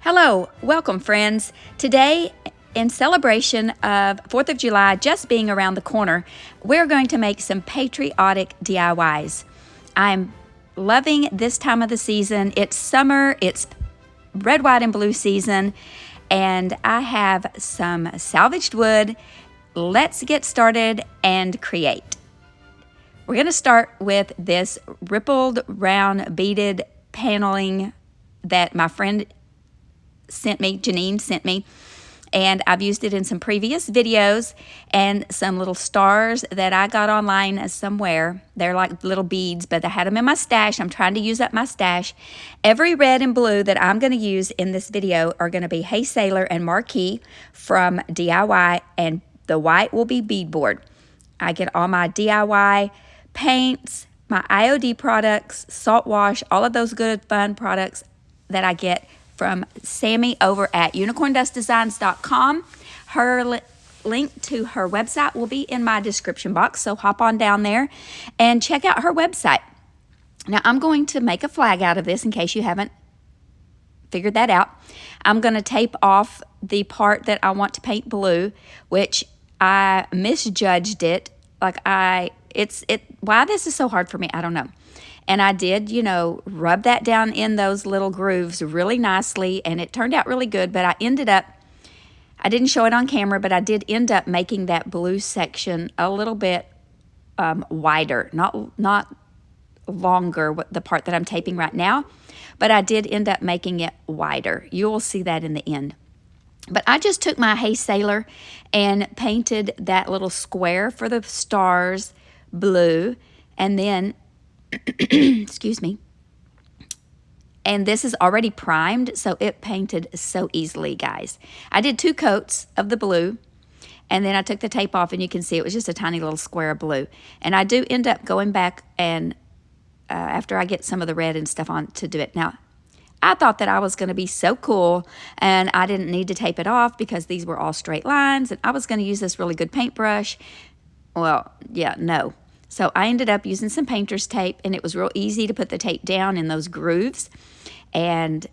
Hello, welcome friends. Today, in celebration of 4th of July just being around the corner, we're going to make some patriotic DIYs. I'm loving this time of the season. It's summer, it's red, white, and blue season, and I have some salvaged wood. Let's get started and create. We're going to start with this rippled round beaded paneling that my friend Janine sent me, and I've used it in some previous videos, and some little stars that I got online somewhere. They're like little beads, but I had them in my stash. I'm trying to use up my stash. Every red and blue that I'm going to use in this video are going to be Hey Sailor and Marquee from DIY, and the white will be beadboard. I get all my DIY paints, my IOD products, Saltwash, all of those good fun products that I get from Sammy over at unicorndustdesigns.com. Her link to her website will be in my description box, so hop on down there and check out her website. Now, I'm going to make a flag out of this in case you haven't figured that out. I'm going to tape off the part that I want to paint blue, which I misjudged it. Why this is so hard for me, I don't know. And I did, rub that down in those little grooves really nicely, and it turned out really good, but I didn't show it on camera, but I did end up making that blue section a little bit wider, not longer, the part that I'm taping right now, but I did end up making it wider. You'll see that in the end. But I just took my Hey Sailor and painted that little square for the stars blue, and then excuse me. And this is already primed, so it painted so easily, guys. I did 2 coats of the blue, and then I took the tape off, and you can see it was just a tiny little square of blue. And I do end up going back and after I get some of the red and stuff on to do it. Now, I thought that I was going to be so cool, and I didn't need to tape it off because these were all straight lines, and I was going to use this really good paintbrush. Well, yeah, no. So I ended up using some painter's tape, and it was real easy to put the tape down in those grooves. And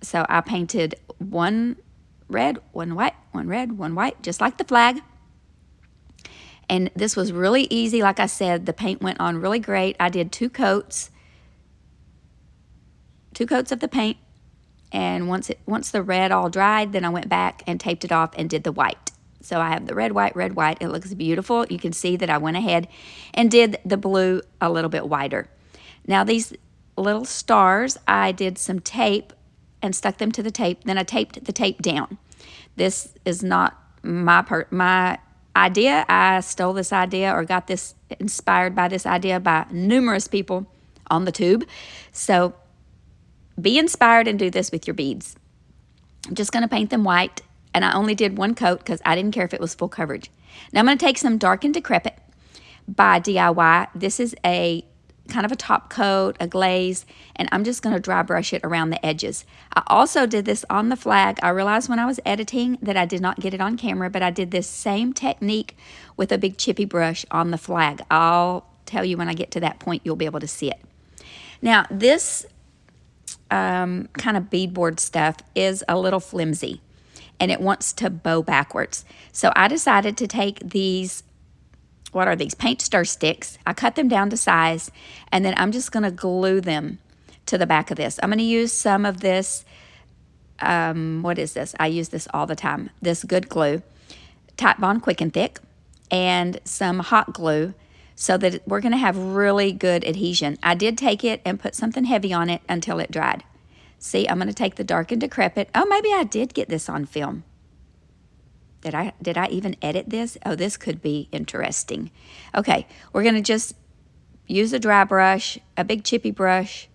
so I painted one red, one white, one red, one white, just like the flag. And this was really easy. Like I said, the paint went on really great. I did 2 coats of the paint. And once the red all dried, then I went back and taped it off and did the white. So I have the red, white, red, white. It looks beautiful. You can see that I went ahead and did the blue a little bit wider. Now these little stars, I did some tape and stuck them to the tape. Then I taped the tape down. This is not my idea. I stole this idea or got this inspired by this idea by numerous people on the tube. So be inspired and do this with your beads. I'm just going to paint them white. And I only did 1 coat because I didn't care if it was full coverage. Now I'm going to take some Dark and Decrepit by DIY. This is a kind of a top coat, a glaze, and I'm just going to dry brush it around the edges. I also did this on the flag. I realized when I was editing that I did not get it on camera, but I did this same technique with a big chippy brush on the flag. I'll tell you when I get to that point, you'll be able to see it. Now this kind of beadboard stuff is a little flimsy, and it wants to bow backwards. So I decided to take these, what are these, paint stir sticks. I cut them down to size, and then I'm just going to glue them to the back of this. I'm going to use some of this, what is this? I use this all the time. This good glue, Titebond Quick and Thick, and some hot glue so that we're going to have really good adhesion. I did take it and put something heavy on it until it dried. See, I'm going to take the Dark and Decrepit. Oh, maybe I did get this on film. Did I even edit this? Oh, this could be interesting. Okay, we're going to just use a dry brush, a big chippy brush,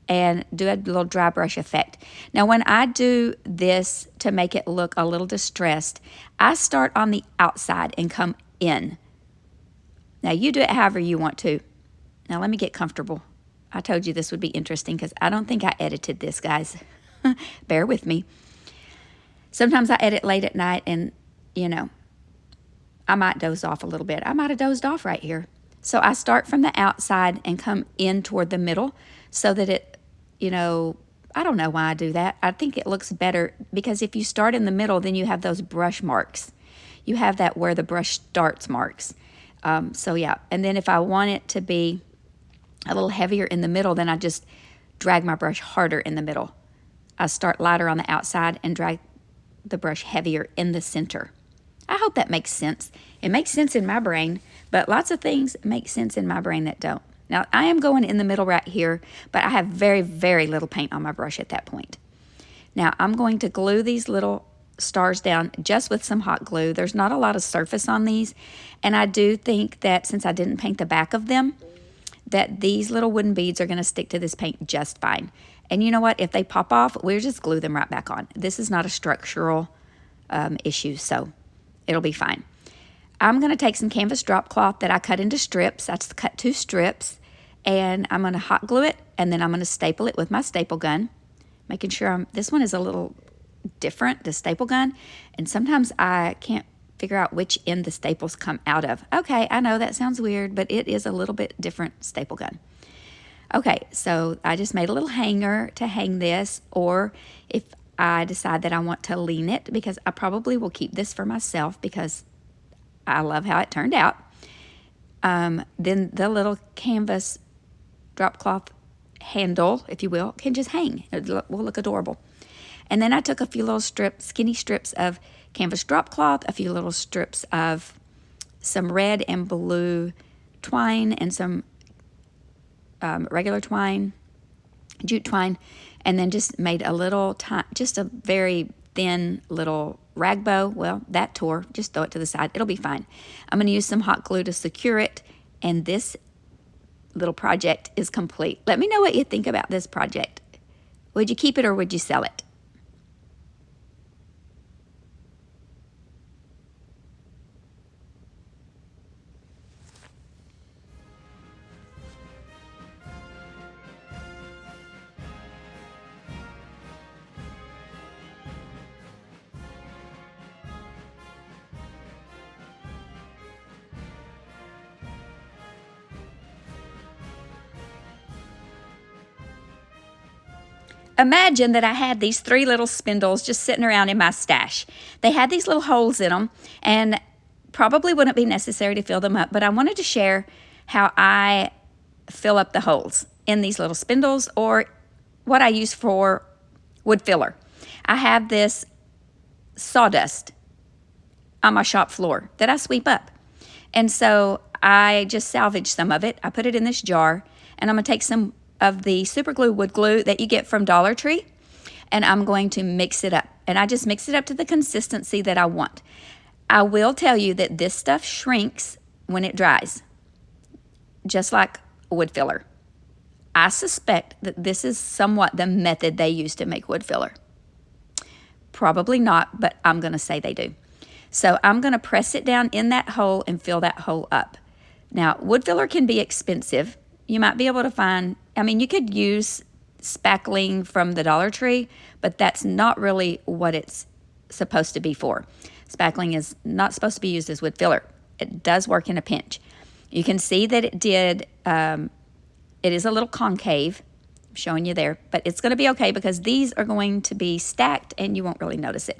and do a little dry brush effect. Now, when I do this to make it look a little distressed, I start on the outside and come in. Now, you do it however you want to. Now, let me get comfortable. I told you this would be interesting because I don't think I edited this, guys. Bear with me. Sometimes I edit late at night and, I might doze off a little bit. I might have dozed off right here. So I start from the outside and come in toward the middle so that it, I don't know why I do that. I think it looks better because if you start in the middle, then you have those brush marks. You have that where the brush starts marks. So yeah, and then if I want it to be a little heavier in the middle, then I just drag my brush harder in the middle. I start lighter on the outside and drag the brush heavier in the center. I hope that makes sense. It makes sense in my brain, but lots of things make sense in my brain that don't. Now, I am going in the middle right here, but I have very, very little paint on my brush at that point. Now, I'm going to glue these little stars down just with some hot glue. There's not a lot of surface on these, and I do think that since I didn't paint the back of them, that these little wooden beads are going to stick to this paint just fine. And you know what? If they pop off, we'll just glue them right back on. This is not a structural issue, so it'll be fine. I'm going to take some canvas drop cloth that I cut into strips. I just cut 2 strips, and I'm going to hot glue it, and then I'm going to staple it with my staple gun, making sure this one is a little different, the staple gun, and sometimes I can't figure out which end the staples come out of. Okay, I know that sounds weird, but it is a little bit different staple gun. Okay, so I just made a little hanger to hang this, or if I decide that I want to lean it, because I probably will keep this for myself because I love how it turned out. Then the little canvas drop cloth handle, if you will, can just hang. It will look adorable. And then I took a few little skinny strips of canvas drop cloth, a few little strips of some red and blue twine and some regular twine, jute twine, and then just made a little, just a very thin little rag bow. Well, that tore. Just throw it to the side. It'll be fine. I'm going to use some hot glue to secure it, and this little project is complete. Let me know what you think about this project. Would you keep it or would you sell it? Imagine that I had these 3 little spindles just sitting around in my stash. They had these little holes in them, and probably wouldn't be necessary to fill them up, but I wanted to share how I fill up the holes in these little spindles, or what I use for wood filler. I have this sawdust on my shop floor that I sweep up. And so I just salvaged some of it. I put it in this jar, and I'm going to take some of the super glue wood glue that you get from Dollar Tree, and I'm going to mix it up. And I just mix it up to the consistency that I want. I will tell you that this stuff shrinks when it dries, just like wood filler. I suspect that this is somewhat the method they use to make wood filler. Probably not, but I'm going to say they do. So I'm going to press it down in that hole and fill that hole up. Now, wood filler can be expensive. You might be able to find, you could use spackling from the Dollar Tree, but that's not really what it's supposed to be for. Spackling is not supposed to be used as wood filler. It does work in a pinch. You can see that it did, it is a little concave, I'm showing you there, but it's going to be okay because these are going to be stacked and you won't really notice it.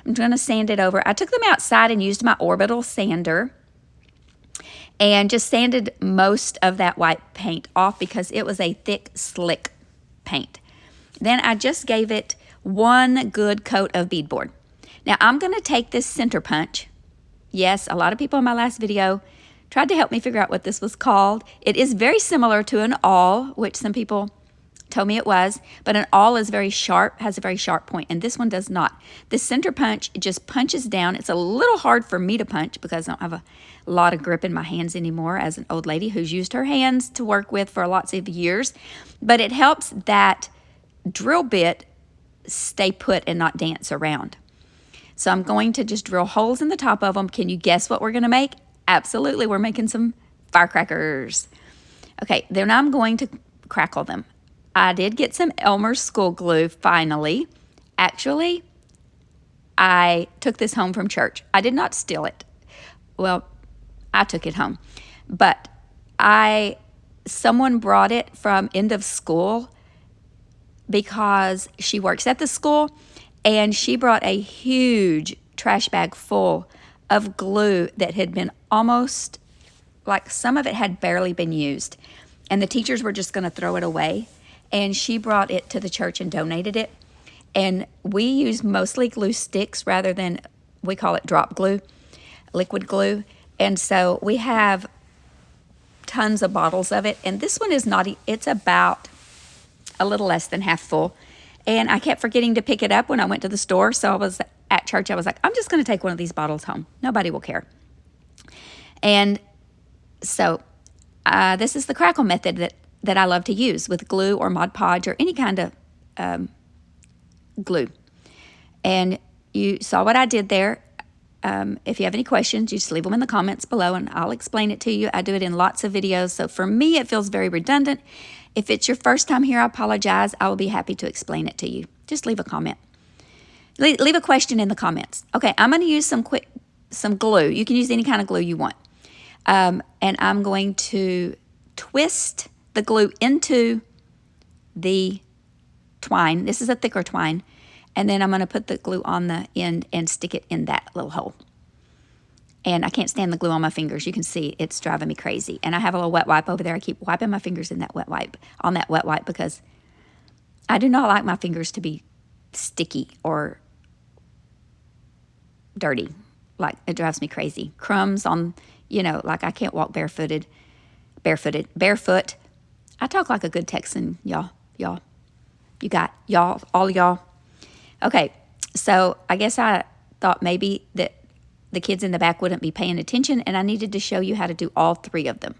I'm going to sand it over. I took them outside and used my orbital sander and just sanded most of that white paint off because it was a thick, slick paint. Then I just gave it one good coat of beadboard. Now I'm going to take this center punch. Yes, a lot of people in my last video tried to help me figure out what this was called. It is very similar to an awl, which some people told me it was, but an awl is very sharp, has a very sharp point, and this one does not. This center punch, it just punches down. It's a little hard for me to punch because I don't have a lot of grip in my hands anymore as an old lady who's used her hands to work with for lots of years, but it helps that drill bit stay put and not dance around. So I'm going to just drill holes in the top of them. Can you guess what we're going to make? Absolutely, we're making some firecrackers. Okay, then I'm going to crackle them. I did get some Elmer's school glue finally. Actually, I took this home from church. I did not steal it. Well, I took it home. But someone brought it from end of school because she works at the school, and she brought a huge trash bag full of glue that had been almost, like some of it had barely been used, and the teachers were just going to throw it away. And she brought it to the church and donated it. And we use mostly glue sticks rather than, we call it drop glue, liquid glue. And so we have tons of bottles of it. And this one is not, it's about a little less than half full. And I kept forgetting to pick it up when I went to the store. So I was at church, I was like, I'm just going to take one of these bottles home. Nobody will care. And so this is the crackle method that I love to use with glue or Mod Podge or any kind of glue. And you saw what I did there. If you have any questions, you just leave them in the comments below and I'll explain it to you. I do it in lots of videos, so for me it feels very redundant. If it's your first time here, I apologize. I will be happy to explain it to you. Just leave a comment. Leave a question in the comments. Okay, I'm going to use some glue. You can use any kind of glue you want. And I'm going to twist the glue into the twine. This is a thicker twine. And then I'm going to put the glue on the end and stick it in that little hole. And I can't stand the glue on my fingers. You can see it's driving me crazy. And I have a little wet wipe over there. I keep wiping my fingers in that wet wipe, on that wet wipe, because I do not like my fingers to be sticky or dirty. Like, it drives me crazy. Crumbs on, like I can't walk barefoot. I talk like a good Texan, y'all. You got y'all, all y'all. Okay, so I guess I thought maybe that the kids in the back wouldn't be paying attention, and I needed to show you how to do all three of them.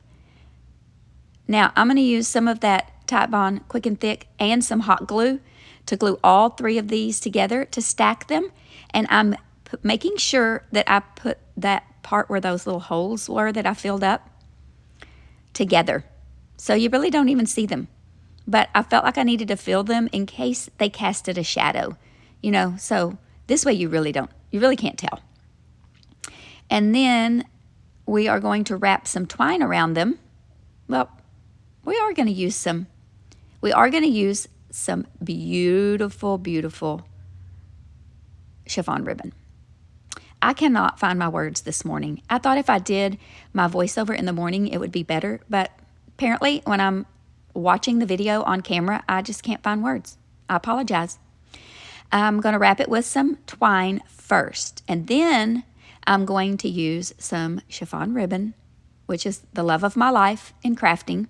Now, I'm going to use some of that Titebond Quick and Thick and some hot glue to glue all three of these together to stack them, and I'm making sure that I put that part where those little holes were that I filled up together. So you really don't even see them. But I felt like I needed to fill them in case they casted a shadow, so this way you really can't tell. And then we are going to wrap some twine around them. Well, we are going to use some beautiful, beautiful chiffon ribbon. I cannot find my words this morning. I thought if I did my voiceover in the morning, it would be better. But apparently when I'm watching the video on camera, I just can't find words. I apologize. I'm going to wrap it with some twine first. And then I'm going to use some chiffon ribbon, which is the love of my life in crafting,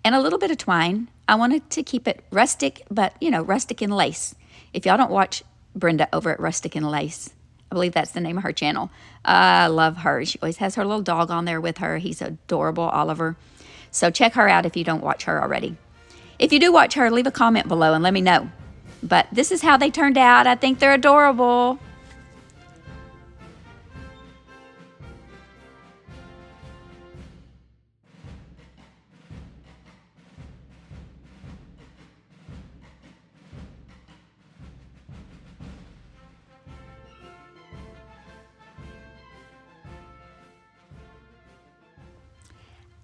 and a little bit of twine. I wanted to keep it rustic, but, rustic and lace. If y'all don't watch Brenda over at Rustic and Lace, I believe that's the name of her channel. I love her. She always has her little dog on there with her. He's adorable, Oliver. So check her out if you don't watch her already. If you do watch her, leave a comment below and let me know. But this is how they turned out. I think they're adorable.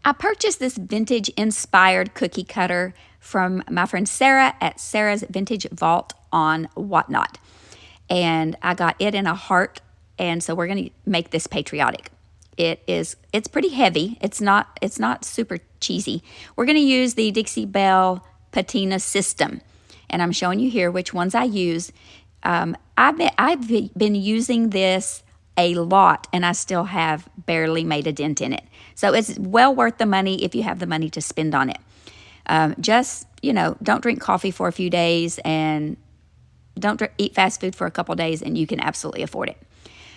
I purchased this vintage-inspired cookie cutter from my friend Sarah at Sarah's Vintage Vault on Whatnot. And I got it in a heart, and so we're going to make this patriotic. It's pretty heavy. It's not super cheesy. We're going to use the Dixie Belle Patina system, and I'm showing you here which ones I use. I've been using this a lot, and I still have barely made a dent in it. So it's well worth the money if you have the money to spend on it. Don't drink coffee for a few days, and don't eat fast food for a couple days, and you can absolutely afford it.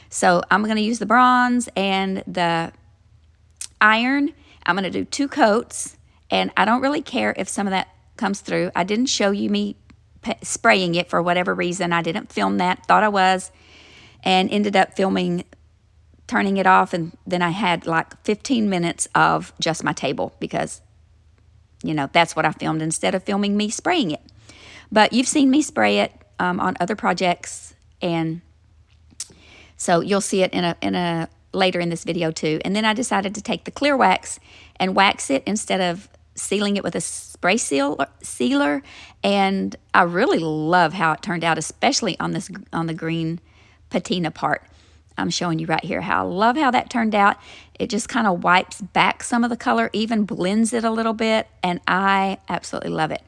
So I'm going to use the bronze and the iron. I'm going to do 2 coats, and I don't really care if some of that comes through. I didn't show you me spraying it for whatever reason. I didn't film that, thought I was, and ended up turning it off, and then I had like 15 minutes of just my table because, that's what I filmed instead of filming me spraying it. But you've seen me spray it on other projects, and so you'll see it in a later in this video too. And then I decided to take the clear wax and wax it instead of sealing it with a spray sealer, and I really love how it turned out, especially on the green patina part. I'm showing you right here how I love how that turned out. It just kind of wipes back some of the color, even blends it a little bit, and I absolutely love it.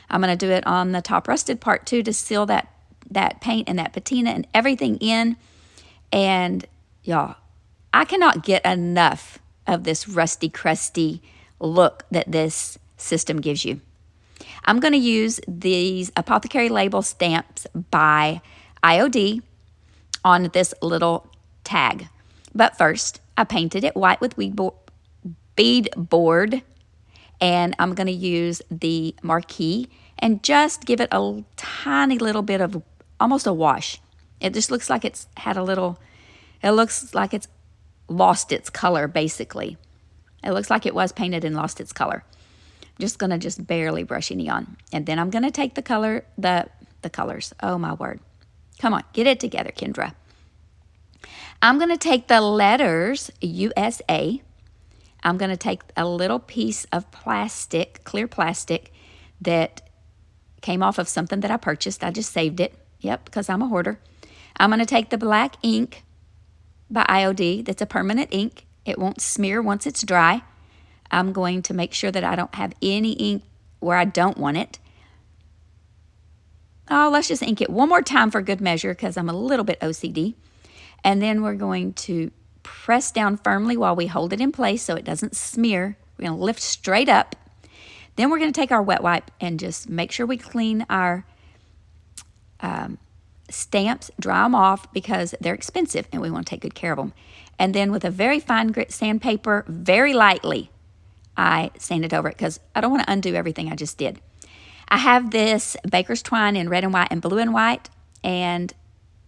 I'm going to do it on the top rusted part too to seal that paint and that patina and everything in. And y'all, I cannot get enough of this rusty, crusty look that this system gives you. I'm going to use these Apothecary Label stamps by IOD on this little tag. But first, I painted it white with bead board, and I'm going to use the marquee and just give it a tiny little bit of almost a wash. It just looks like it's had a little, it looks like it's lost its color, basically. It looks like it was painted and lost its color. I'm just going to just barely brush any on. And then I'm going to take the colors. Oh, my word. Come on, get it together, Kendra. I'm going to take the letters USA. I'm going to take a little piece of plastic, clear plastic, that came off of something that I purchased. I just saved it. Yep, because I'm a hoarder. I'm going to take the black ink by IOD. That's a permanent ink. It won't smear once it's dry. I'm going to make sure that I don't have any ink where I don't want it. Oh, let's just ink it one more time for good measure because I'm a little bit OCD. And then we're going to press down firmly while we hold it in place so it doesn't smear. We're going to lift straight up. Then we're going to take our wet wipe and just make sure we clean our stamps, dry them off because they're expensive and we want to take good care of them. And then with a very fine grit sandpaper, very lightly, I sanded over it because I don't want to undo everything I just did. I have this baker's twine in red and white and blue and white, and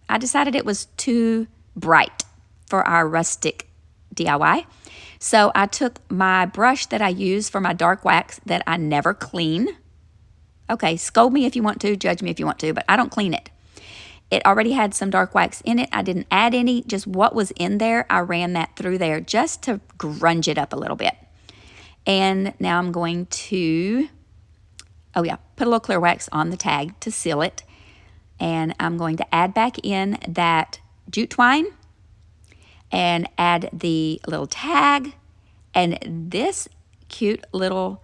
I decided it was too bright for our rustic DIY. So I took my brush that I use for my dark wax that I never clean. Okay, scold me if you want to, judge me if you want to, but I don't clean it. It already had some dark wax in it. I didn't add any, just what was in there, I ran that through there just to grunge it up a little bit. And now I'm going to, put a little clear wax on the tag to seal it. And I'm going to add back in that jute twine and add the little tag and this cute little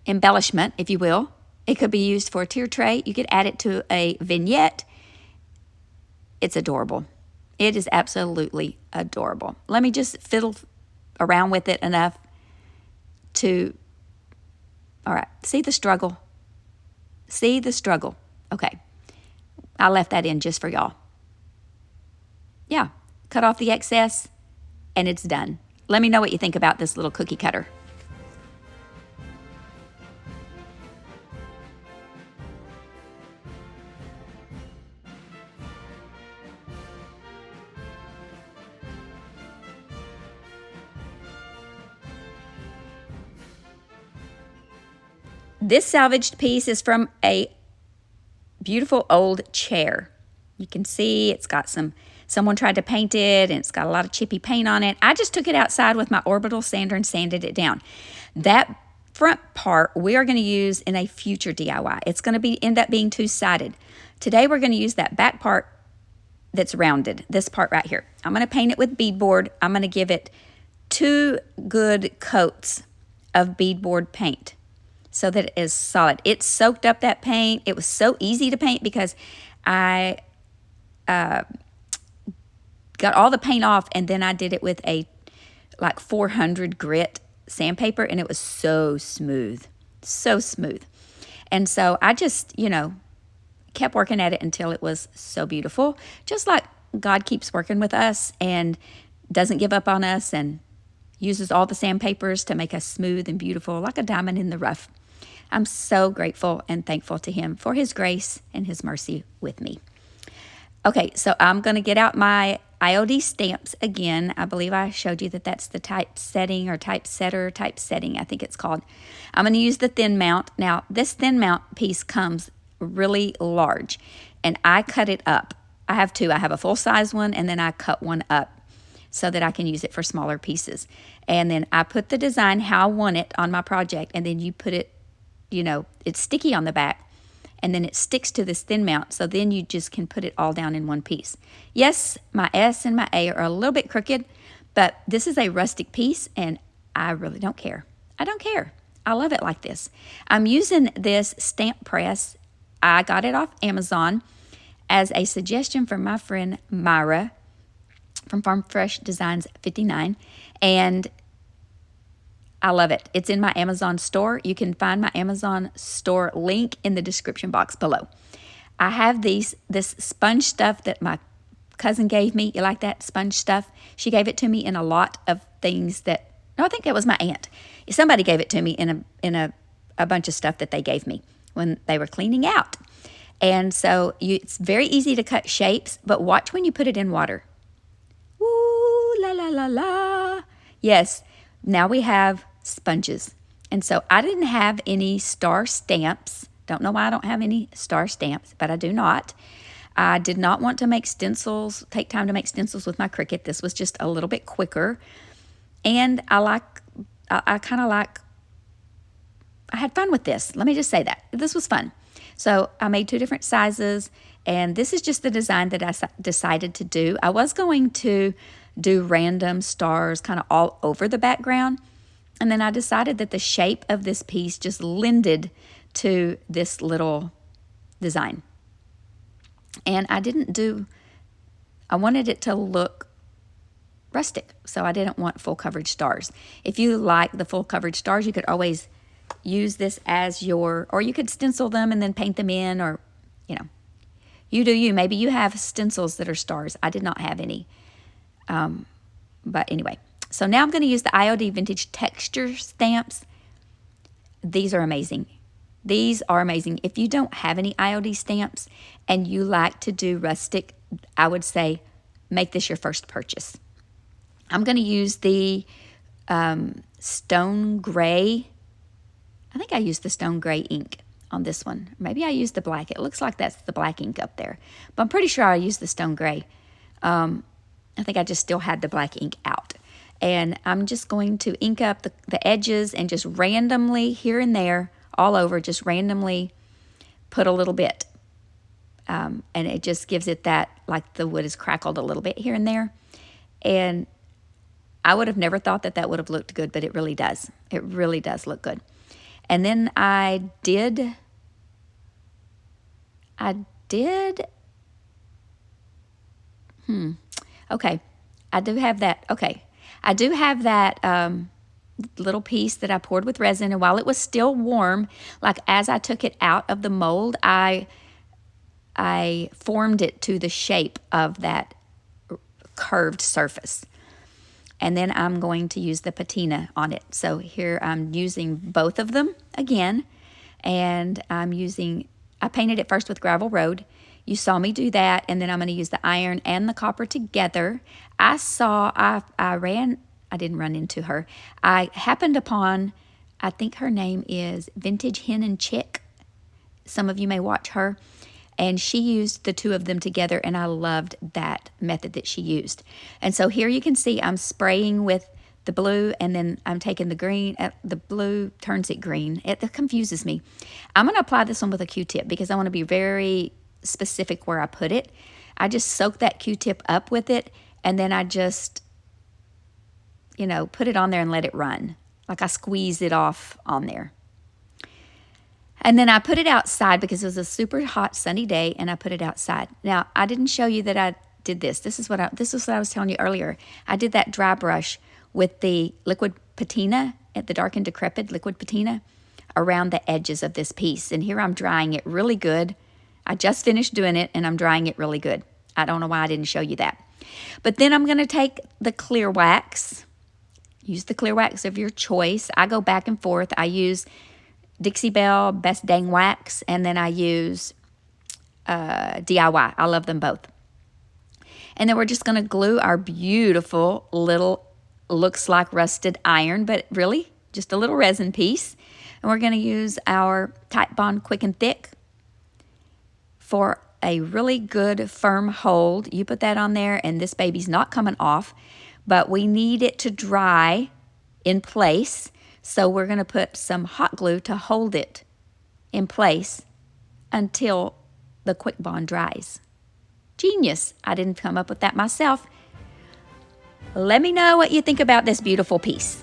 embellishment, if you will. It could be used for a tier tray. You could add it to a vignette. It's adorable. It is absolutely adorable. Let me just fiddle around with it enough to, all right, see the struggle? See the struggle. Okay, I left that in just for y'all. Yeah, cut off the excess and it's done. Let me know what you think about this little cookie cutter. This salvaged piece is from a beautiful old chair. You can see it's got someone tried to paint it and it's got a lot of chippy paint on it. I just took it outside with my orbital sander and sanded it down. That front part we are going to use in a future DIY. It's going to end up being two-sided. Today we're going to use that back part that's rounded, this part right here. I'm going to paint it with beadboard. I'm going to give it 2 good coats of beadboard paint so that it is solid. It soaked up that paint. It was so easy to paint because I got all the paint off and then I did it with a like 400 grit sandpaper and it was so smooth, so smooth. And so I just, kept working at it until it was so beautiful. Just like God keeps working with us and doesn't give up on us and uses all the sandpapers to make us smooth and beautiful like a diamond in the rough. I'm so grateful and thankful to him for his grace and his mercy with me. Okay, so I'm going to get out my IOD stamps again. I believe I showed you that that's the typesetting or typesetting, I think it's called. I'm going to use the thin mount. Now, this thin mount piece comes really large, and I cut it up. I have 2. I have a full-size one, and then I cut one up so that I can use it for smaller pieces. And then I put the design how I want it on my project, and then you put it, you know, it's sticky on the back, and then it sticks to this thin mount, so then you just can put it all down in one piece. Yes, my S and my A are a little bit crooked, but this is a rustic piece, and I really don't care. I don't care. I love it like this. I'm using this stamp press. I got it off Amazon as a suggestion from my friend Myra from Farm Fresh Designs 59, and I love it. It's in my Amazon store. You can find my Amazon store link in the description box below. I have this sponge stuff that my cousin gave me. You like that sponge stuff? She gave it to me in a lot of things that, no, I think it was my aunt. Somebody gave it to me in a bunch of stuff that they gave me when they were cleaning out. And so it's very easy to cut shapes, but watch when you put it in water. Woo, la, la, la, la. Yes, now we have sponges. And so I didn't have any star stamps. Don't know why I don't have any star stamps, but I do not. I did not want to make stencils, take time to make stencils with my Cricut. This was just a little bit quicker. And I had fun with this. Let me just say that. This was fun. So I made 2 different sizes, and this is just the design that I decided to do. I was going to do random stars kind of all over the background, and then I decided that the shape of this piece just lended to this little design. And I wanted it to look rustic, so I didn't want full coverage stars. If you like the full coverage stars, you could always use this as or you could stencil them and then paint them in, or, you know, you do you. Maybe you have stencils that are stars. I did not have any. But anyway, so now I'm going to use the IOD Vintage Texture Stamps. These are amazing. These are amazing. If you don't have any IOD stamps and you like to do rustic, I would say make this your first purchase. I'm going to use the stone gray. I think I used the stone gray ink on this one. Maybe I used the black. It looks like that's the black ink up there. But I'm pretty sure I used the stone gray. I think I just still had the black ink out. And I'm just going to ink up the edges and just randomly here and there, all over, just randomly put a little bit. And it just gives it that, like the wood is crackled a little bit here and there. And I would have never thought that would have looked good, but it really does. It really does look good. And then I did, okay, I do have that, okay. I do have that little piece that I poured with resin, and while it was still warm, like as I took it out of the mold, I formed it to the shape of that curved surface. And then I'm going to use the patina on it. So here I'm using both of them again. And I painted it first with Gravel Road. You saw me do that. And then I'm going to use the iron and the copper together. I didn't run into her. I happened upon, I think her name is Vintage Hen and Chick. Some of you may watch her. And she used the 2 of them together, and I loved that method that she used. And so here you can see I'm spraying with the blue, and then I'm taking the green. The blue turns it green. It confuses me. I'm going to apply this one with a Q-tip because I want to be very specific where I put it. I just soak that Q-tip up with it, and then I just, you know, put it on there and let it run. Like I squeeze it off on there. And then I put it outside because it was a super hot sunny day, and I put it outside. Now, I didn't show you that I did this. This is what I was telling you earlier. I did that dry brush with the liquid patina, at the dark and decrepit liquid patina, around the edges of this piece. And here I'm drying it really good. I just finished doing it, and I'm drying it really good. I don't know why I didn't show you that. But then I'm going to take the clear wax. Use the clear wax of your choice. I go back and forth. I use Dixie Belle Best Dang Wax, and then I use DIY. I love them both. And then we're just going to glue our beautiful little, looks like rusted iron, but really just a little resin piece. And we're going to use our Tite Bond Quick and Thick for a really good firm hold. You put that on there, and this baby's not coming off. but we need it to dry in place. So we're going to put some hot glue to hold it in place until the quick bond dries. Genius. I didn't come up with that myself. Let me know what you think about this beautiful piece.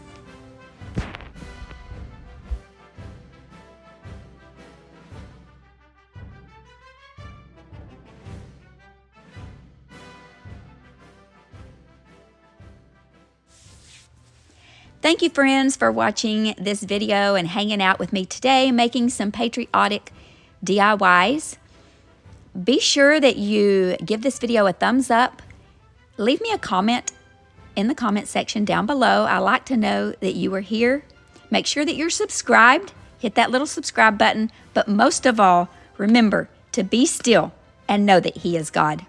Thank you, friends, for watching this video and hanging out with me today, making some patriotic DIYs. Be sure that you give this video a thumbs up. Leave me a comment in the comment section down below. I like to know that you are here. Make sure that you're subscribed. Hit that little subscribe button. But most of all, remember to be still and know that He is God.